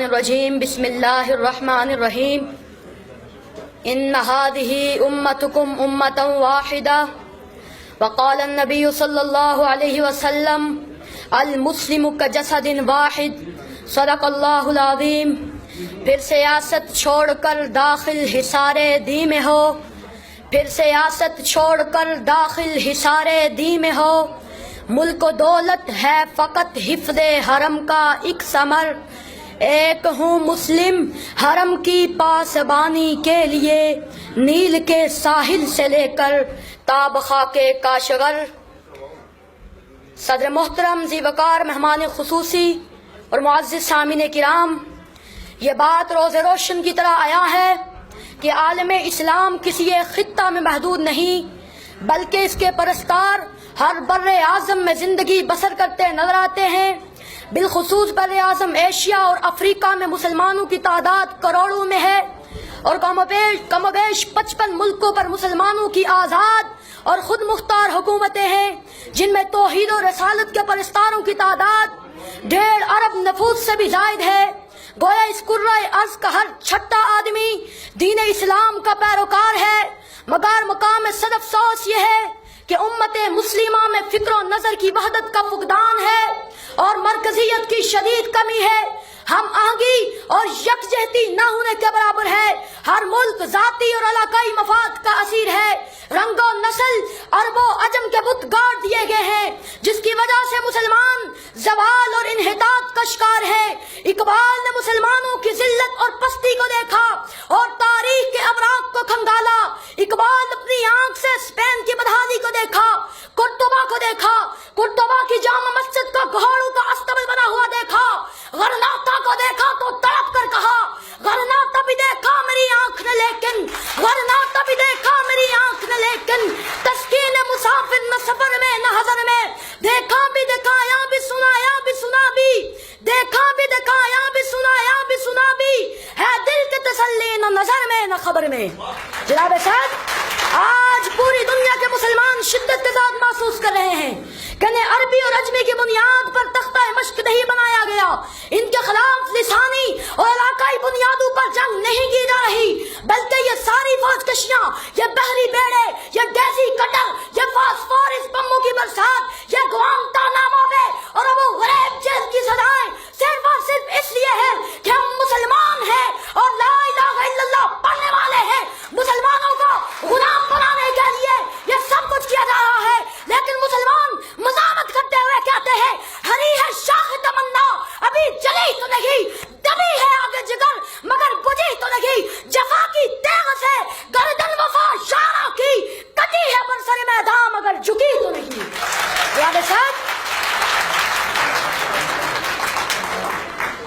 الرجیم بسم اللہ الرحمن الرحیم ان هذه امتکم امتا واحدہ وقال النبی صلی اللہ علیہ وسلم المسلم کجسد واحد صدق اللہ العظیم۔ پھر سیاست چھوڑ کر داخل حصار دی میں ہو، پھر سیاست چھوڑ کر داخل حصار دی میں ہو، ملک و دولت ہے فقط حفظ حرم کا ایک ثمر، ایک ہوں مسلم حرم کی پاسبانی کے لیے، نیل کے ساحل سے لے کر تاب خاک کاشغر۔ صدر محترم ذی وقار مہمان خصوصی اور معزز سامعین کرام، یہ بات روز روشن کی طرح آیا ہے کہ عالم اسلام کسی ایک خطہ میں محدود نہیں، بلکہ اس کے پرستار ہر بر اعظم میں زندگی بسر کرتے نظر آتے ہیں۔ بالخصوص بر اعظم ایشیا اور افریقہ میں مسلمانوں کی تعداد کروڑوں میں ہے، اور کم و بیش 55 ملکوں پر مسلمانوں کی آزاد اور خود مختار حکومتیں ہیں، جن میں توحید و رسالت کے پرستاروں کی تعداد 1.5 ارب نفوس سے بھی زائد ہے۔ گویا اس کرۂ ارض کا ہر چھٹا آدمی دین اسلام کا پیروکار ہے، مگر مقام صد افسوس یہ ہے کہ امت مسلمہ میں فکر و نظر کی وحدت کا فقدان ہے اور مرکزیت کی شدید کمی ہے۔ ہم آہنگی اور یکجہتی نہ ہونے کے برابر ہے۔ ہر ملک ذاتی اور علاقائی مفاد کا اسیر ہے۔ رنگ و نسل عرب و عجم کے بت گاڑ دیے گئے ہیں، جس کی وجہ سے مسلمان زوال اور انحطاط کا شکار ہے۔ اقبال نے مسلمانوں کی ذلت اور پستی کو دیکھا اور تاریخ کے اوراق کو کھنگالا۔ اقبال اپنی آنکھ سے اسپین کی بدحالی کو دیکھا، قرطبہ کو دیکھا، قرطبہ کی جامع مسجد کا گھوڑوں کا استبل بنا ہوا دیکھا، غرناطہ کو دیکھا تو تڑپ کر کہا غرناطہ بھی دیکھا میری آنکھ نے لیکن، غرناطہ بھی دیکھا میری آنکھ نے لیکن، تسکین مسافر نہ سفر میں نہ حضر میں، دیکھا بھی دکھایا بھی سنایا بھی سنا بھی، دیکھا بھی دکھایا بھی سنایا بھی سنا بھی، ہے دل کی تسلی نہ نظر میں نہ خبر میں۔ جناب صاحب، آج پوری دنیا کے مسلمان شدت کے ساتھ محسوس کر رہے ہیں کہ انہیں عربی اور عجمی کی بنیاد پر تختہ مشق نہیں بنایا گیا، ان کے خلاف لسانی اور علاقائی بنیادوں پر جنگ نہیں کی جا رہی، بلکہ یہ ساری فوج کشیاں، یہ بحری بیڑے، یہ ڈیزی کٹر، یہ فاسفورس بموں کی برسات، یہ گوانتانامو بے اور ابو غریب جیل کی سزائیں صرف اور صرف اس لیے ہے کہ ہم مسلمان ہیں اور لا الہ الا اللہ پڑھنے والے ہیں۔ مسلمانوں کو غلام بنانے کے لیے یہ سب کچھ کیا جا رہا ہے، لیکن مسلمان مزاحمت کرتے ہوئے کہتے ہیں ہری ہے شاخ تمنا ابھی جلی تو نہیں، دبی ہے آگے جگر مگر بجھی تو نہیں، جفا کی تیغ سے گردن وفا شارہ کی کٹی ہے برسر میدان مگر جھکی تو نہیں۔ یاد صاحب،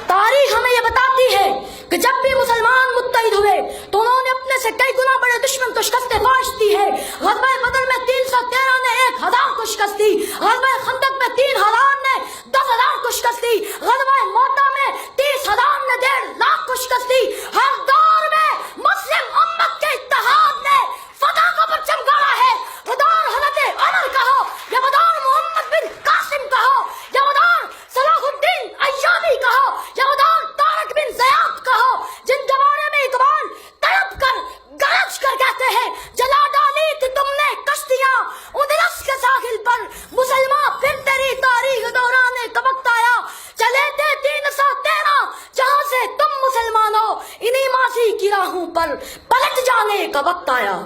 تاریخ ہمیں یہ بتاتی ہے کہ جب بھی مسلمان متحد ہوئے تو انہوں نے اپنے سے کئی گنا بڑے دشمن کو شکست فاش دی ہے۔ غزوہ بدر میں 313 نے 1000 کو شکست دی، غزوہ خندق میں 3000 نے 10,000 کو شکست دی، غزوہ موتا میں 30,000 نے 1.5 لاکھ کو شکست دی۔ ہر دور میں مسلم امت کے اتحاد نے فتح کا پرچم گاڑا ہے۔ وہ دور حضرت عمر کا ہو یا وہ دور محمد بن قاسم کا ہو یا وہ دور صلاح الدین ایوبی کا ہو یا وہ دور طارق بن زیاد کا ہو، جن کے بارے میں اقبال تڑپ کر گرج کر کہتے ہیں جلا ڈالی تھی تم نے کشتیاں اندلس کے ساحل پر، مسلمان پھر تیری تاریخ دوران کا وقت آیا، چلے تھے 313 جہاں سے تم مسلمان ہو، انہی ماضی کی راہوں پر پلٹ جانے کا وقت آیا۔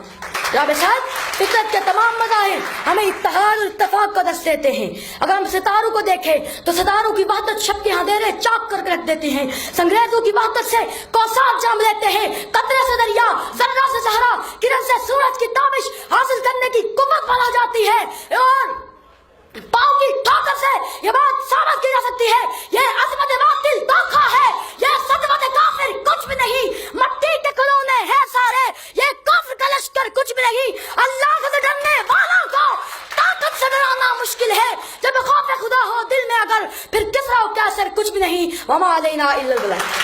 جناب صاحب، فطرت کے تمام مظاہر ہمیں اتحاد اور اتفاق کا درس دیتے ہیں۔ اگر ہم ستاروں کو دیکھیں تو ستاروں کی وحدت شب کے اندھیرے چاک کر کے رکھ دیتے ہیں، سنگریزوں کی وحدت سے کوثر جام لیتے ہیں، قطرے سے دریا، ذرہ سے صحرا، کرن سے سورج کی تابش حاصل کرنے کی قوت بنا جاتی ہے، اور پاؤں کی ٹھوکر سے یہ بات ثابت کی جا سکتی ہے یہ عظمت باطل دھوکہ ہے، یہ صدمت کافر کچھ بھی نہیں، مٹی کے کھلونے ہیں سارے، یہ کفر کا لشکر کچھ بھی نہیں، اللہ سے ڈرنے والوں کو طاقت سے ڈرانا مشکل ہے، جب خوف خدا ہو دل میں اگر پھر کسرا و کیسر کچھ بھی نہیں، وما علینا الا البلاغ۔